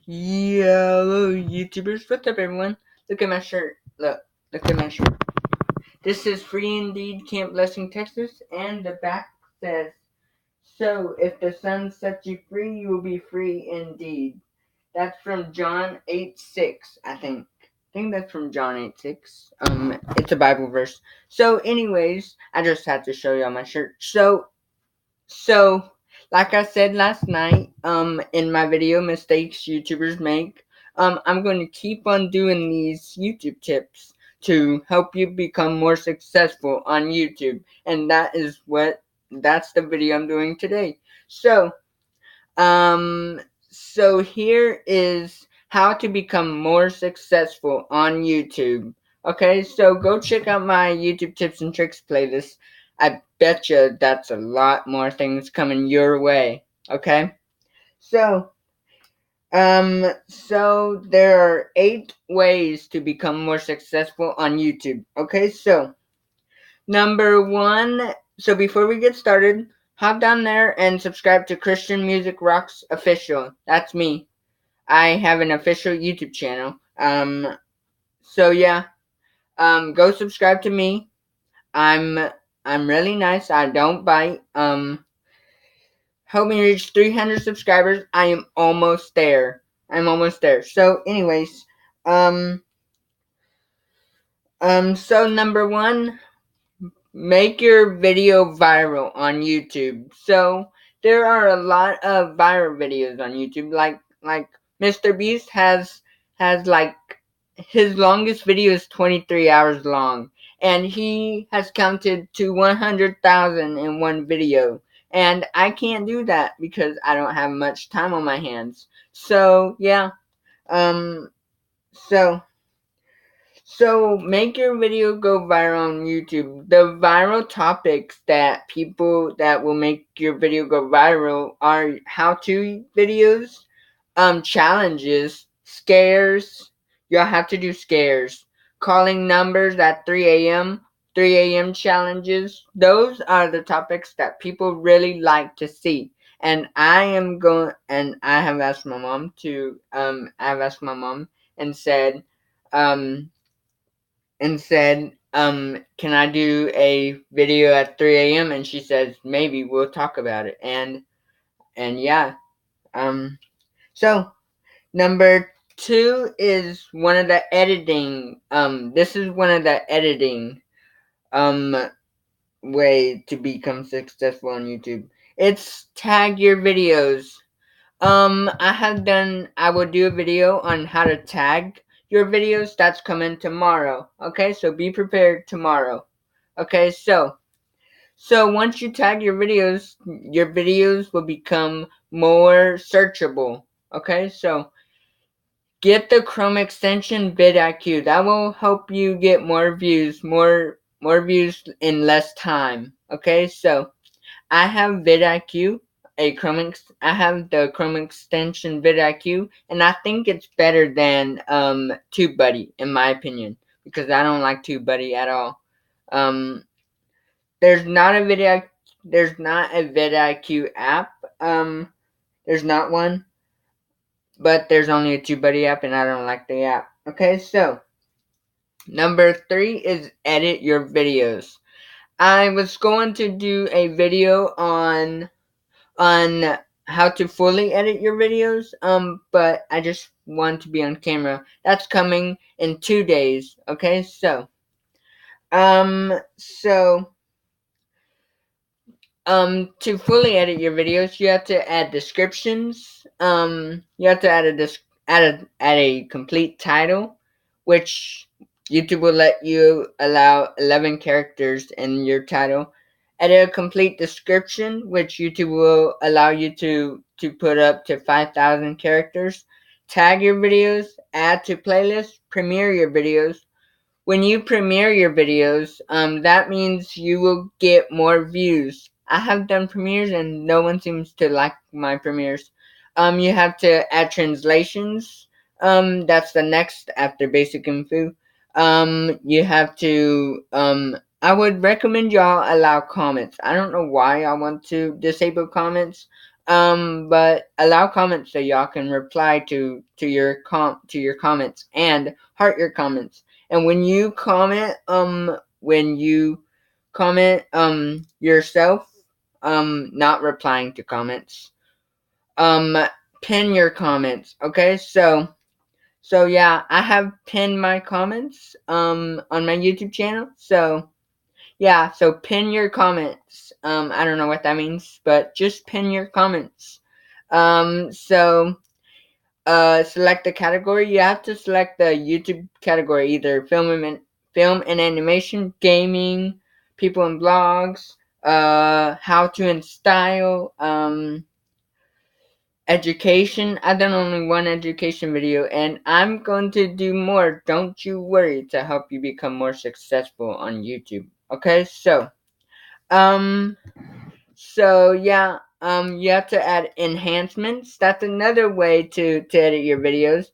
Hello, YouTubers. What's up, everyone? Look at my shirt. Look at my shirt. This is Free Indeed, Camp Blessing, Texas, and the back says, "So, if the Son sets you free, you will be free indeed." That's from John 8:6, I think. I think that's from John 8:6. It's a Bible verse. So, anyways, I just had to show y'all my shirt. So, like I said last night, in my video, Mistakes YouTubers Make, I'm going to keep on doing these YouTube tips to help you become more successful on YouTube. And that's the video I'm doing today. So here is how to become more successful on YouTube. Okay, so go check out my YouTube tips and tricks playlist. I betcha that's a lot more things coming your way. Okay, so so there are 8 ways to become more successful on YouTube. Okay, so number 1. So before we get started, hop down there and subscribe to Christian Music Rocks Official. That's me. I have an official YouTube channel. So yeah, go subscribe to me. I'm really nice. I don't bite. Help me reach 300 subscribers. I am almost there. So, anyways, um, so number 1, make your video viral on YouTube. So there are a lot of viral videos on YouTube. Like Mr. Beast has like his longest video is 23 hours long, and he has counted to 100,000 in one video. And I can't do that because I don't have much time on my hands. So yeah, um, so so make your video go viral on YouTube. The viral topics that will make your video go viral are how-to videos, challenges, scares. You'll have to do scares. Calling numbers at 3 a.m. challenges. Those are the topics that people really like to see. And I have asked my mom and said, um, can I do a video at 3 a.m.? And she says, maybe we'll talk about it. And yeah, so number 2 is one of the editing, this is one of the editing, way to become successful on YouTube. It's tag your videos. I will do a video on how to tag your videos. That's coming tomorrow. Okay, so be prepared tomorrow. Okay, so once you tag your videos will become more searchable. Okay, so get the Chrome extension vidIQ. That will help you get more views in less time. Okay, so I have vidIQ, I have the Chrome extension vidIQ, and I think it's better than TubeBuddy in my opinion, because I don't like TubeBuddy at all. There's not a vidIQ app. There's not one, but there's only a TubeBuddy app, and I don't like the app. Okay, so number 3 is edit your videos. I was going to do a video on how to fully edit your videos, but I just want to be on camera. That's coming in 2 days. Okay, so so to fully edit your videos, you have to add descriptions. You have to add a complete title, which YouTube will let you allow 11 characters in your title. Edit a complete description, which YouTube will allow you to put up to 5,000 characters. Tag your videos, add to playlists, premiere your videos. When you premiere your videos, that means you will get more views. I have done premieres and no one seems to like my premieres. You have to add translations. That's the next after basic info. You have to, I would recommend y'all allow comments. I don't know why I want to disable comments. But allow comments so y'all can reply to your comments and heart your comments. And when you comment yourself, not replying to comments, pin your comments. Okay, so yeah, I have pinned my comments on my YouTube channel. So yeah, so pin your comments. I don't know what that means, but just pin your comments. So select the category. You have to select the YouTube category, either film and animation, gaming, people and blogs, how to and style, education. I've done only one education video, and I'm going to do more, don't you worry, to help you become more successful on YouTube. Okay, um yeah, you have to add enhancements. That's another way to edit your videos.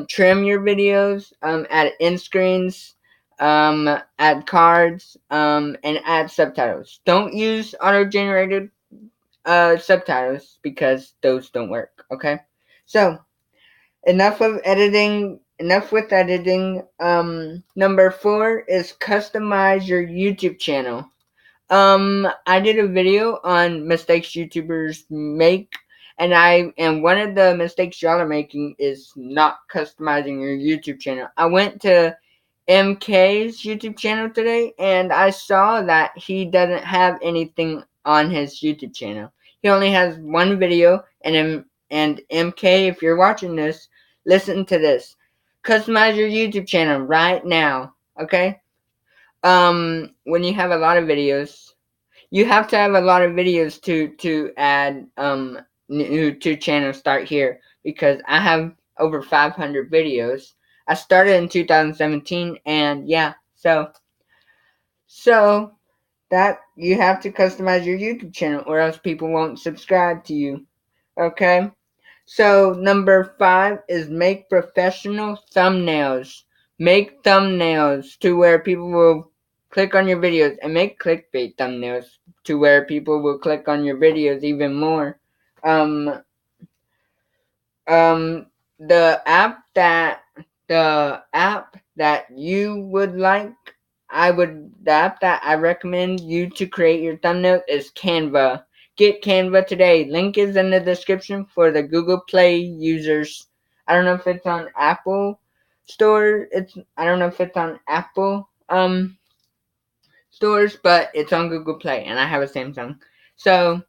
Trim your videos, add end screens, add cards, and add subtitles. Don't use auto-generated subtitles because those don't work. Okay, so enough with editing. Number 4 is customize your YouTube channel. I did a video on mistakes YouTubers make, and one of the mistakes y'all are making is not customizing your YouTube channel. I went to MK's YouTube channel today, and I saw that he doesn't have anything on his YouTube channel. He only has one video, and MK, if you're watching this, listen to this. Customize your YouTube channel right now, okay? When you have a lot of videos, you have to have a lot of videos to add new to channel start here, because I have over 500 videos. I started in 2017, and yeah, so that you have to customize your YouTube channel, or else people won't subscribe to you. Okay? So number 5 is make professional thumbnails. Make thumbnails to where people will click on your videos, and make clickbait thumbnails to where people will click on your videos even more. Um, um, the app that you would like, the app that I recommend you to create your thumbnail is Canva. Get Canva today. Link is in the description for the Google Play users. I don't know if it's on Apple Store. I don't know if it's on Apple stores, but it's on Google Play, and I have a Samsung. So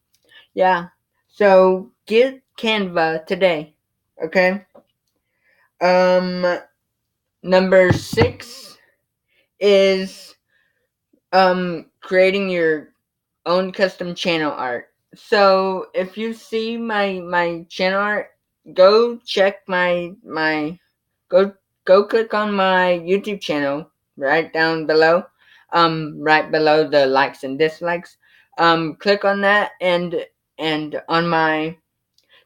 yeah. So get Canva today. Okay? Um Number 6 is creating your own custom channel art. So if you see my channel art, go check go click on my YouTube channel right down below, right below the likes and dislikes. Click on that, and on my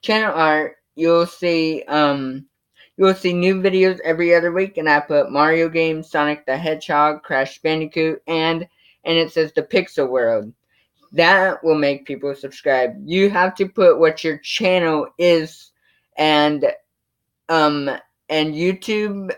channel art you will see new videos every other week, and I put Mario games, Sonic the Hedgehog, Crash Bandicoot, and it says the Pixel World. That will make people subscribe. You have to put what your channel is, and um YouTube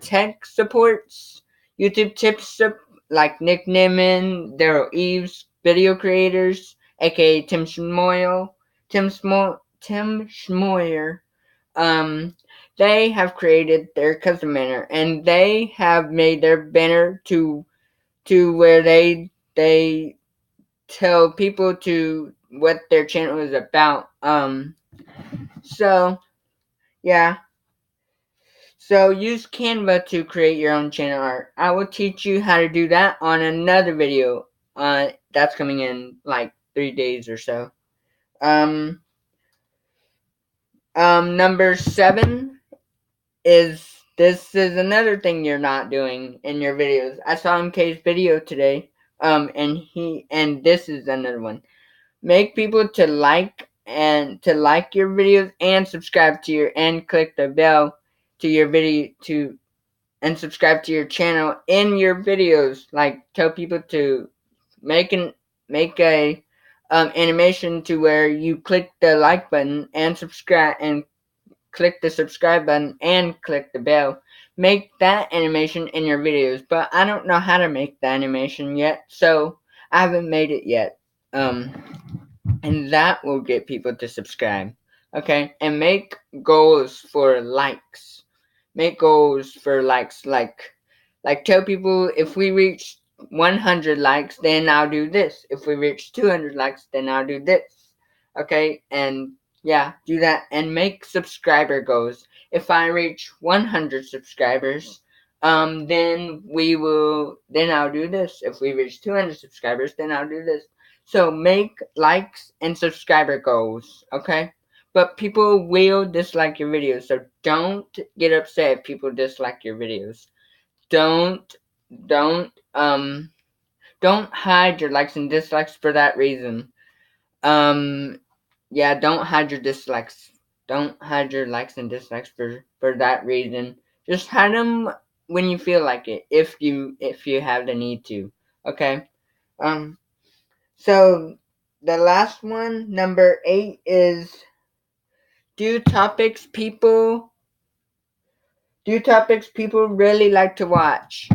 tech supports, YouTube tips, like Nick Nimmin, Daryl Eves, video creators, aka Tim Schmoyer, Tim Schmoyer. They have created their custom banner, and they have made their banner to where they tell people to what their channel is about. So yeah. So use Canva to create your own channel art. I will teach you how to do that on another video. That's coming in like 3 days or so. Number 7 is, this is another thing you're not doing in your videos. I saw MK's video today, and this is another one. Make people to like your videos, and subscribe to and click the bell to your video and subscribe to your channel in your videos. Like, tell people to make a animation to where you click the like button and subscribe and click the subscribe button and click the bell. Make that animation in your videos, but I don't know how to make the animation yet, so I haven't made it yet. And that will get people to subscribe. Okay, and make goals for likes. Make goals for likes, like tell people if we reach 100 likes, then I'll do this. If we reach 200 likes, then I'll do this. Okay, and yeah, do that and make subscriber goals. If I reach 100 subscribers, then I'll do this. If we reach 200 subscribers, then I'll do this. So make likes and subscriber goals, okay? But people will dislike your videos, so don't get upset if people dislike your videos. Don't don't um don't hide your likes and dislikes for that reason. Yeah, don't hide your dislikes. Don't hide your likes and dislikes for that reason. Just hide them when you feel like it, if you have the need to. Okay. Um. So the last one, number 8, is do topics people really like to watch.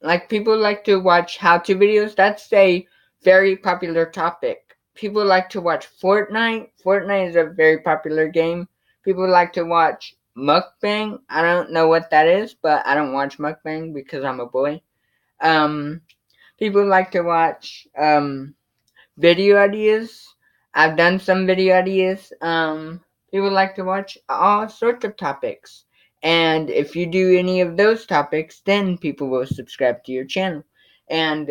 Like people like to watch how-to videos. That's a very popular topic. People like to watch Fortnite. Fortnite is a very popular game. People like to watch mukbang. I don't know what that is, but I don't watch mukbang because I'm a boy. People like to watch video ideas. I've done some video ideas. People like to watch all sorts of topics. And if you do any of those topics, then people will subscribe to your channel. And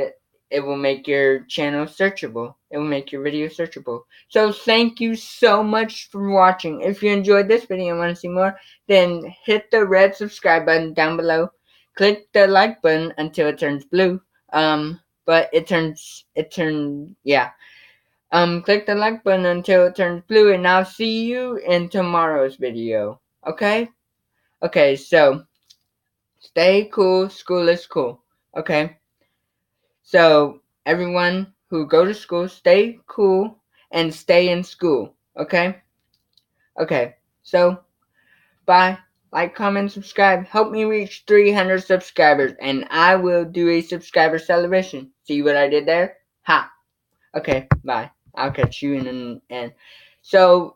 it will make your channel searchable. It will make your video searchable. So thank you so much for watching. If you enjoyed this video and want to see more, then hit the red subscribe button down below. Click the like button until it turns blue. But yeah. Click the like button until it turns blue, and I'll see you in tomorrow's video. Okay? Okay, so stay cool. School is cool. Okay? So everyone who go to school, stay cool and stay in school. Okay? Okay. So bye. Like, comment, subscribe. Help me reach 300 subscribers, and I will do a subscriber celebration. See what I did there? Ha. Okay, bye. I'll catch you and so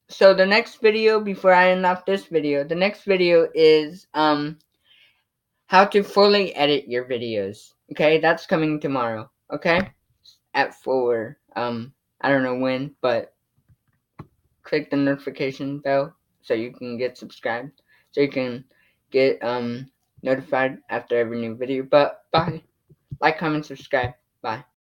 the next video, before I end off this video, the next video is how to fully edit your videos. Okay, that's coming tomorrow. Okay, at 4. I don't know when, but click the notification bell so you can get subscribed, so you can get notified after every new video. But bye. Like, comment, subscribe. Bye.